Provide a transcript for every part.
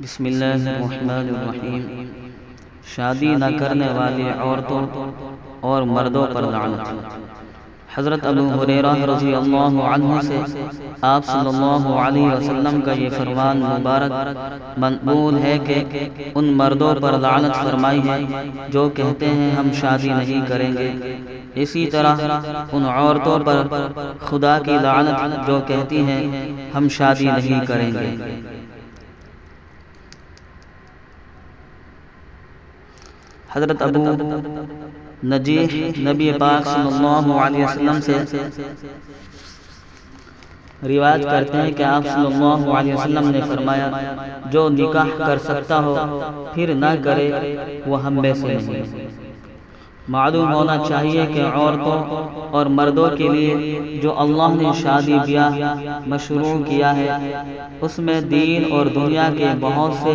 بسم اللہ الرحمن الرحیم۔ شادی نہ کرنے والی عورتوں اور مردوں پر لعنت۔ حضرت ابو ہریرہ رضی اللہ عنہ سے آپ صلی اللہ علیہ وسلم کا یہ فرمان مبارک منقول ہے کہ ان مردوں پر لعنت فرمائی ہے جو کہتے ہیں ہم شادی نہیں کریں گے، اسی طرح ان عورتوں پر خدا کی لعنت جو کہتی ہیں ہم شادی نہیں کریں گے۔ حضرت ابو نجیح نبی پاک صلی اللہ علیہ وسلم سے روایت کرتے ہیں کہ آپ صلی اللہ علیہ وسلم نے فرمایا جو نکاح کر سکتا ہو پھر نہ کرے وہ ہم میں سے نہیں۔ معلوم ہونا چاہیے کہ عورتوں اور مردوں کے لیے جو اللہ نے شادی بیاہ مشروع کیا ہے اس میں دین اور دنیا کے بہت سے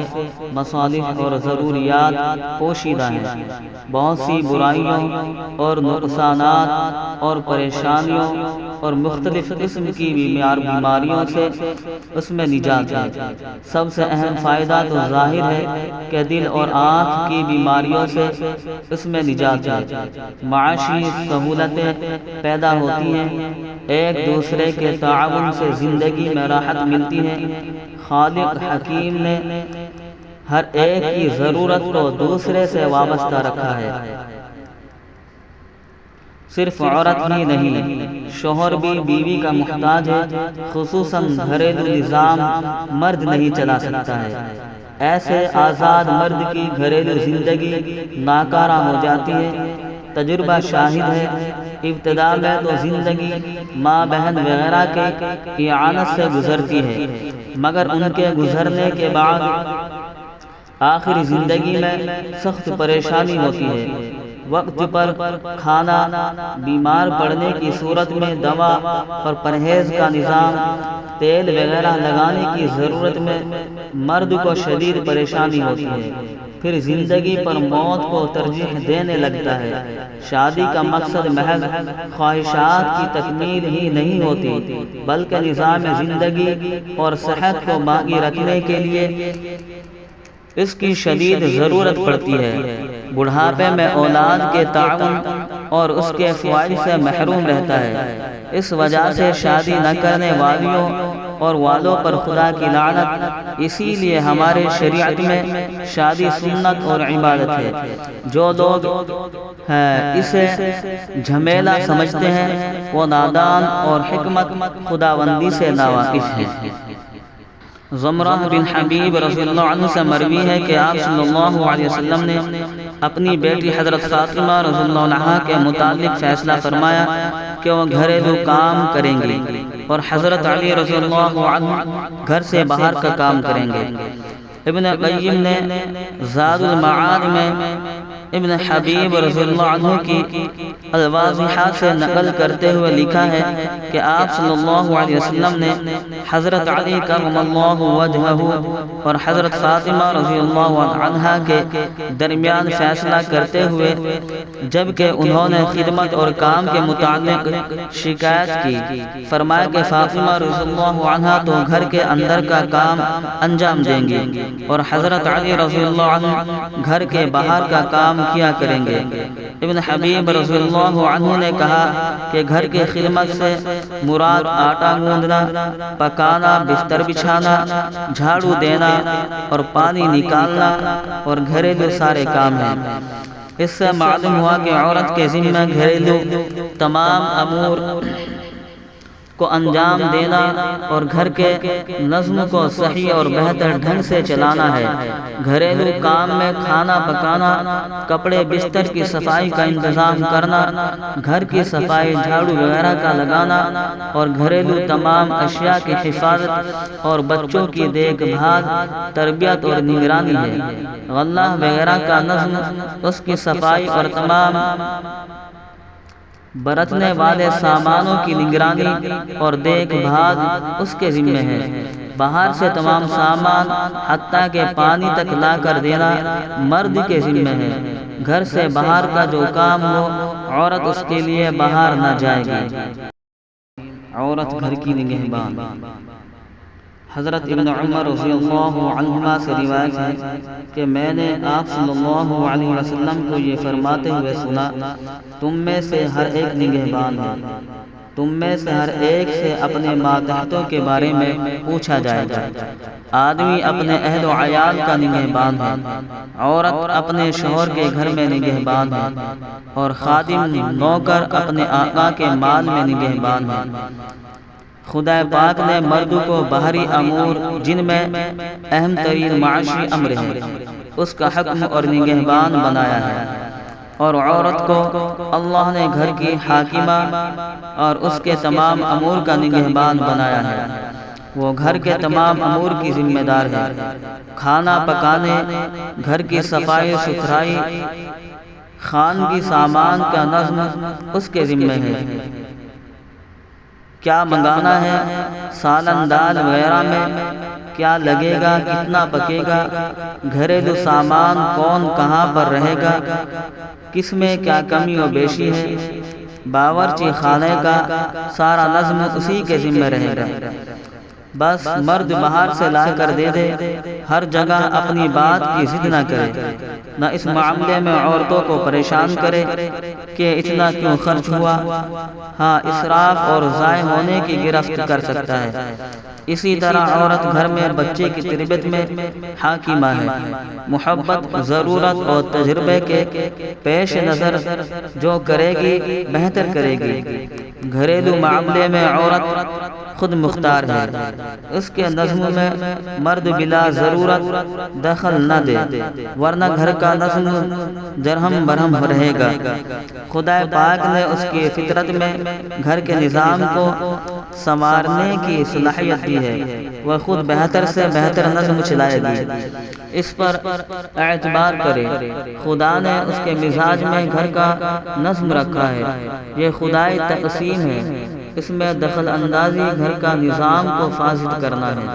مصالح اور ضروریات پوشیدہ ہیں۔ بہت سی برائیوں اور نقصانات اور پریشانیوں اور مختلف قسم کی بیماریوں سے اس میں نجات ہے۔ سب سے اہم فائدہ تو ظاہر ہے کہ دل اور آنکھ کی بیماریوں سے اس میں نجات ہے۔ معاشی سہولتیں پیدا ہوتی ہیں، ایک دوسرے کے تعاون سے زندگی میں راحت ملتی ہے۔ خالق حکیم نے ہر ایک کی ضرورت کو دوسرے سے وابستہ رکھا ہے۔ صرف عورت ہی نہیں، شوہر بھی بیوی کا محتاج ہے، خصوصاً گھریلو نظام مرد نہیں چلا سکتا ہے۔ ایسے آزاد مرد کی گھریلو زندگی ناکارہ ہو جاتی ہے۔ تجربہ شاہد ہے، ابتدا میں تو زندگی ماں بہن وغیرہ کے اعانت سے گزرتی ہے، مگر ان کے گزرنے کے بعد آخری زندگی میں سخت پریشانی ہوتی ہے۔ وقت پر کھانا، بیمار پڑنے کی صورت میں دوا اور پرہیز کا نظام، تیل وغیرہ لگانے کی ضرورت میں مرد کو شدید پریشانی ہوتی ہے۔ پھر زندگی پر موت کو ترجیح دینے لگتا ہے۔ شادی کا مقصد محض خواہشات کی تکمیل ہی نہیں ہوتی بلکہ نظام زندگی اور صحت کو باقی رکھنے کے لیے اس کی شدید ضرورت پڑتی ہے۔ بڑھاپے میں اولاد کے تعاون اور اس کے فوائد سے محروم رہتا ہے۔ اس وجہ سے شادی نہ کرنے والیوں اور والوں پر خدا کی لعنت۔ اسی لیے ہمارے شریعت میں شادی سنت اور عبادت ہے۔ جو لوگ اسے جھمیلا سمجھتے ہیں وہ نادان اور حکمت خداوندی سے ناواقف ہیں۔ زمرہ بن حبیب رضی اللہ عنہ سے مروی ہے کہ آپ صلی اللہ علیہ وسلم نے اپنی بیٹی حضرت فاطمہ رضی اللہ عنہا کے متعلق فیصلہ فرمایا کہ وہ گھریلو کام کریں گی اور حضرت علی رضی اللہ عنہ گھر سے باہر کا کام کریں گے۔ ابن قیم نے زاد المعاد میں ابن حبیب رضی اللہ عنہ کی الواضحہ سے نقل کرتے ہوئے لکھا ہے کہ آپ صلی اللہ علیہ وسلم نے حضرت علی کرم اللہ وجہہ اور حضرت فاطمہ رضی اللہ عنہا کے درمیان فیصلہ کرتے ہوئے جبکہ انہوں نے خدمت اور کام کے متعلق شکایت کی، فرمایا کہ فاطمہ رضی اللہ عنہا تو گھر کے اندر کا کام انجام دیں گی اور حضرت علی رضی اللہ عنہ گھر کے باہر کا کام کیا کریں گے۔ ابن حبیب رضی اللہ عنہ نے کہا کہ گھر کی خدمت سے مراد آٹا گوندنا، پکانا، بستر بچھانا، جھاڑو دینا اور پانی نکالنا اور گھریلو سارے کام ہیں۔ اس سے معلوم ہوا کہ عورت کے ذمہ گھریلو تمام امور کو انجام دینا اور گھر کے نظم کو صحیح اور بہتر ڈھنگ سے چلانا ہے۔ گھریلو کام میں کھانا پکانا، کپڑے بستر کی صفائی کا انتظام کرنا، گھر کی صفائی، جھاڑو وغیرہ کا لگانا اور گھریلو تمام اشیاء کی حفاظت اور بچوں کی دیکھ بھال، تربیت اور نگرانی ہے۔ غلہ وغیرہ کا نظم، اس کی صفائی اور تمام برتنے والے سامانوں کی نگرانی اور دیکھ بھال اس کے ذمہ ہے۔ باہر سے تمام سامان حتیٰ کہ پانی تک لا کر دینا مرد کے ذمہ ہے۔ گھر سے باہر کا جو کام ہو عورت اس کے لیے باہر نہ جائے گی۔ عورت گھر کی نگہبان۔ حضرت ابن عمر رضی اللہ عنہما سے روایت ہے کہ میں نے آپ صلی اللہ علیہ وسلم کو یہ فرماتے ہوئے سنا، تم میں سے ہر ایک نگہبان ہے، تم میں سے ہر ایک سے اپنے ماتحتوں کے بارے میں پوچھا جائے گا۔ آدمی اپنے اہل و عیال کا نگہبان ہے، عورت اپنے شوہر کے گھر میں نگہبان ہے، اور خادم نوکر اپنے آقا کے مال میں نگہبان ہے۔ خدا پاک نے مرد کو باہری امور جن میں اہم ترین معاشی امر ہے اس کا حکم اور نگہبان بنایا ہے، اور عورت کو اللہ نے گھر کی حاکمہ اور اس کے تمام امور کا نگہبان بنایا ہے۔ وہ گھر کے تمام امور کی ذمہ دار ہے، کھانا پکانے، گھر کی صفائی ستھرائی، خانگی سامان کا نظم اس کے ذمہ ہے۔ کیا منگانا ہے، سالن دال وغیرہ میں کیا لگے گا، کتنا پکے گا، گھریلو سامان کون کہاں پر رہے گا، کس میں کیا کمی و بیشی ہے، باورچی خانے کا سارا نظم اسی کے ذمہ رہے گا۔ بس مرد باہر سے لا کر دے دے، ہر جگہ اپنی بات کی ضد نہ کرے، نہ اس معاملے میں عورتوں کو پریشان کرے کہ اتنا کیوں خرچ ہوا۔ ہاں، اسراف اور ضائع ہونے کی گرفت کر سکتا ہے۔ اسی طرح عورت گھر میں بچے کی تربیت میں حاکمہ ہے، محبت، ضرورت اور تجربے کے پیش نظر جو کرے گی بہتر کرے گی۔ گھریلو معاملے میں عورت خود مختار ہے، اس کے نظم میں مرد بلا ضرورت دخل نہ دے، ورنہ گھر کا نظم درہم برہم رہے گا۔ خدا پاک نے اس کی فطرت میں گھر کے نظام کو سنوارنے کی صلاحیت دی ہے، وہ خود بہتر سے بہتر نظم چلائے گی۔ اس پر اعتبار کرے، خدا نے اس کے مزاج میں گھر کا نظم رکھا ہے، یہ خدائی تقسیم ہے، اس میں دخل اندازی گھر کا نظام کو فاسد کرنا ہے۔